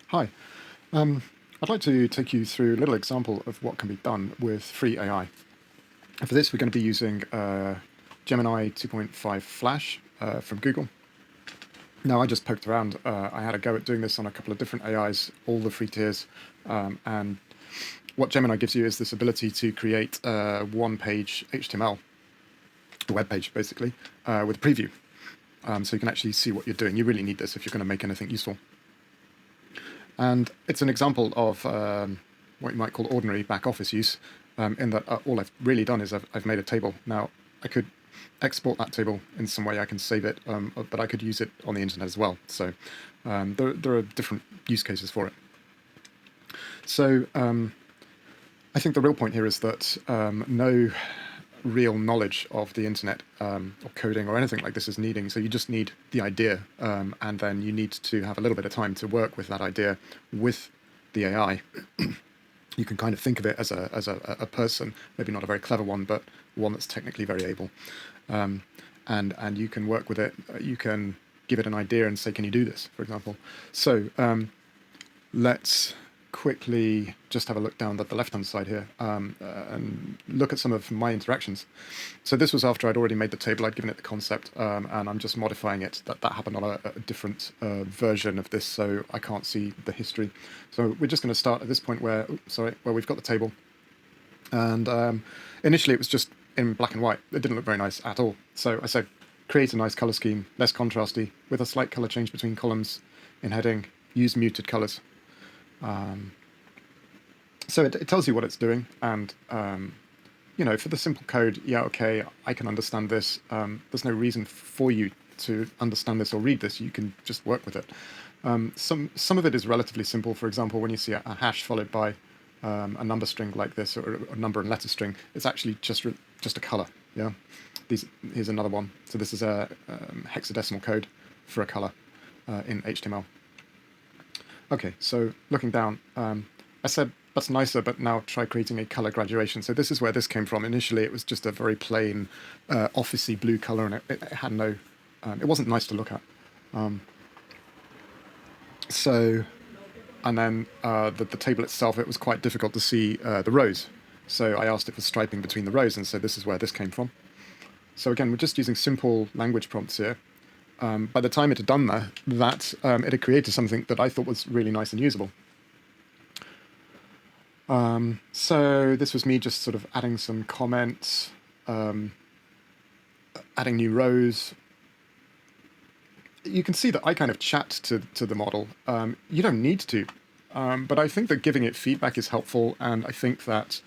Hi. I'd like to take you through a little example of what can be done with free AI. For this, we're going to be using Gemini 2.5 Flash from Google. Now, I just poked around. I had a go at doing this on a couple of different AIs, all the free tiers, and what Gemini gives you is this ability to create a one-page HTML, a web page, basically, with a preview. So you can actually see what you're doing. You really need this if you're going to make anything useful. And it's an example of what you might call ordinary back office use, in that all I've really done is I've made a table. Now, I could export that table in some way, I can save it, but I could use it on the internet as well. So there are different use cases for it. So I think the real point here is that no real knowledge of the internet or coding or anything like this is needing. So you just need the idea, and then you need to have a little bit of time to work with that idea with the AI. You can kind of think of it as a person, maybe not a very clever one, but one that's technically very able. And you can work with it. You can give it an idea and say, can you do this, for example? So let's quickly just have a look down at the left-hand side here and look at some of my interactions. So this was after I'd already made the table, I'd given it the concept, and I'm just modifying it. That happened on a different version of this, so I can't see the history. So we're just going to start at this point where we've got the table. And initially it was just in black and white. It didn't look very nice at all. So I said, create a nice color scheme, less contrasty, with a slight color change between columns in heading, use muted colors. So it tells you what it's doing, and for the simple code, yeah, okay, I can understand this. There's no reason for you to understand this or read this. You can just work with it. Some of it is relatively simple. For example, when you see a hash followed by a number string like this, or a number and letter string, it's actually just a color. Yeah, here's another one. So this is a hexadecimal code for a color in HTML. Okay, so looking down, I said that's nicer, but now try creating a color graduation. So this is where this came from. Initially, it was just a very plain, officey blue color, and it had no, it wasn't nice to look at. And then the table itself, it was quite difficult to see the rows. So I asked it for striping between the rows, and so this is where this came from. So again, we're just using simple language prompts here. By the time it had done that, it had created something that I thought was really nice and usable. So this was me just sort of adding some comments, adding new rows. You can see that I kind of chat to the model. You don't need to, but I think that giving it feedback is helpful, and I think that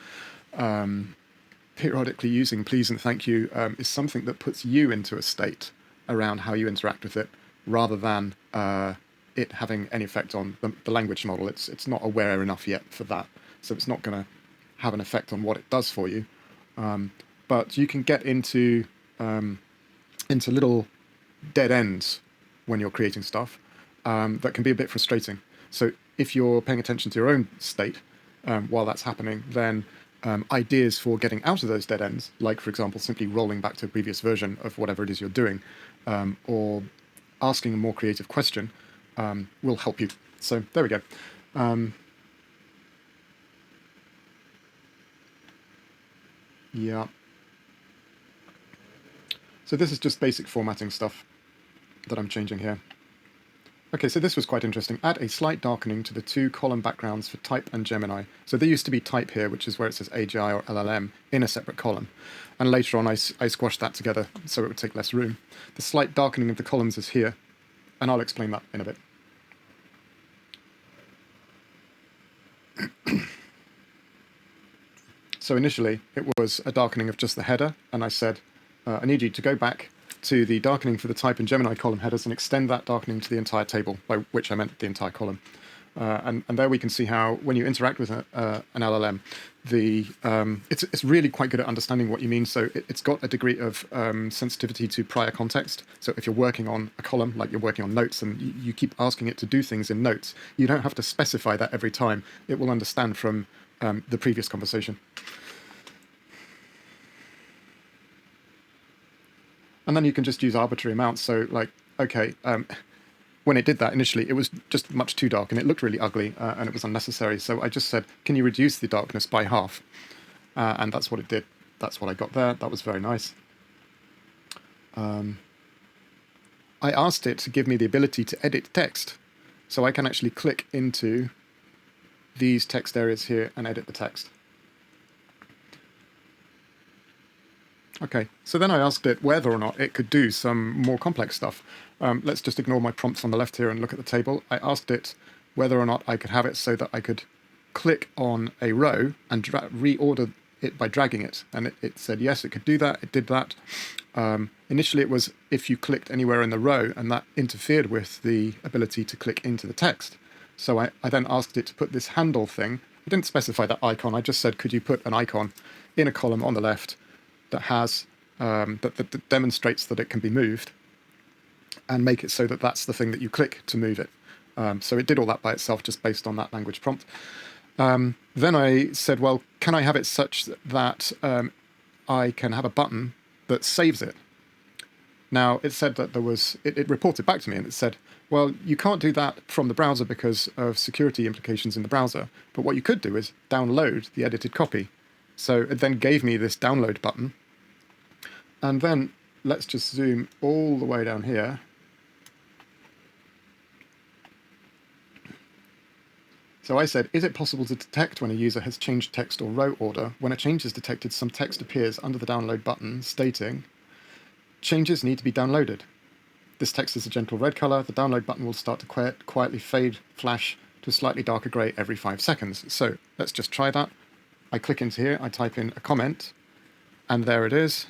periodically using please and thank you is something that puts you into a state around how you interact with it, rather than it having any effect on the language model. It's not aware enough yet for that, so it's not going to have an effect on what it does for you. But you can get into little dead ends when you're creating stuff that can be a bit frustrating. So if you're paying attention to your own state while that's happening, then ideas for getting out of those dead ends, like, for example, simply rolling back to a previous version of whatever it is you're doing, or asking a more creative question, will help you. So there we go. Yeah. So this is just basic formatting stuff that I'm changing here. Okay, so this was quite interesting. Add a slight darkening to the two column backgrounds for type and Gemini. So there used to be type here, which is where it says AGI or LLM in a separate column. And later on, I squashed that together so it would take less room. The slight darkening of the columns is here, and I'll explain that in a bit. So initially, it was a darkening of just the header, and I said, I need you to go back to the darkening for the type and Gemini column headers and extend that darkening to the entire table, by which I meant the entire column. And there we can see how, when you interact with an LLM, it's really quite good at understanding what you mean. So it's got a degree of sensitivity to prior context. So if you're working on a column, like you're working on notes, and you keep asking it to do things in notes, you don't have to specify that every time. It will understand from the previous conversation. And then you can just use arbitrary amounts. So, like, okay, when it did that initially, it was just much too dark and it looked really ugly and it was unnecessary. So I just said, can you reduce the darkness by half? And that's what it did. That's what I got there. That was very nice. I asked it to give me the ability to edit text. So I can actually click into these text areas here and edit the text. Okay, so then I asked it whether or not it could do some more complex stuff. Let's just ignore my prompts on the left here and look at the table. I asked it whether or not I could have it so that I could click on a row and reorder it by dragging it. And it said yes, it could do that. It did that. Initially, it was if you clicked anywhere in the row, and that interfered with the ability to click into the text. So I then asked it to put this handle thing. I didn't specify that icon. I just said, could you put an icon in a column on the left that has that demonstrates that it can be moved, and make it so that that's the thing that you click to move it. So it did all that by itself just based on that language prompt. Then I said, well, can I have it such that I can have a button that saves it? Now, it said that there was, it reported back to me and it said, well, you can't do that from the browser because of security implications in the browser, but what you could do is download the edited copy. So it then gave me this download button. And then let's just zoom all the way down here. So I said, is it possible to detect when a user has changed text or row order? When a change is detected, some text appears under the download button stating, changes need to be downloaded. This text is a gentle red color. The download button will start to quietly flash to a slightly darker gray every 5 seconds. So let's just try that. I click into here, I type in a comment, and there it is.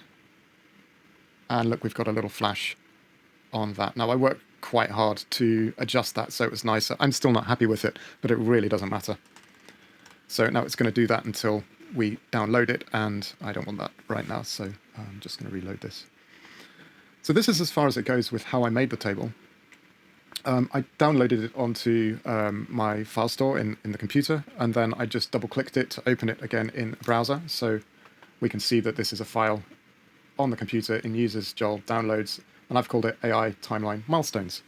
And look, we've got a little flash on that. Now, I worked quite hard to adjust that so it was nicer. I'm still not happy with it, but it really doesn't matter. So now it's going to do that until we download it, and I don't want that right now, so I'm just going to reload this. So this is as far as it goes with how I made the table. I downloaded it onto my file store in the computer, and then I just double-clicked it to open it again in a browser. So we can see that this is a file on the computer in users, Joel, downloads, and I've called it AI Timeline Milestones.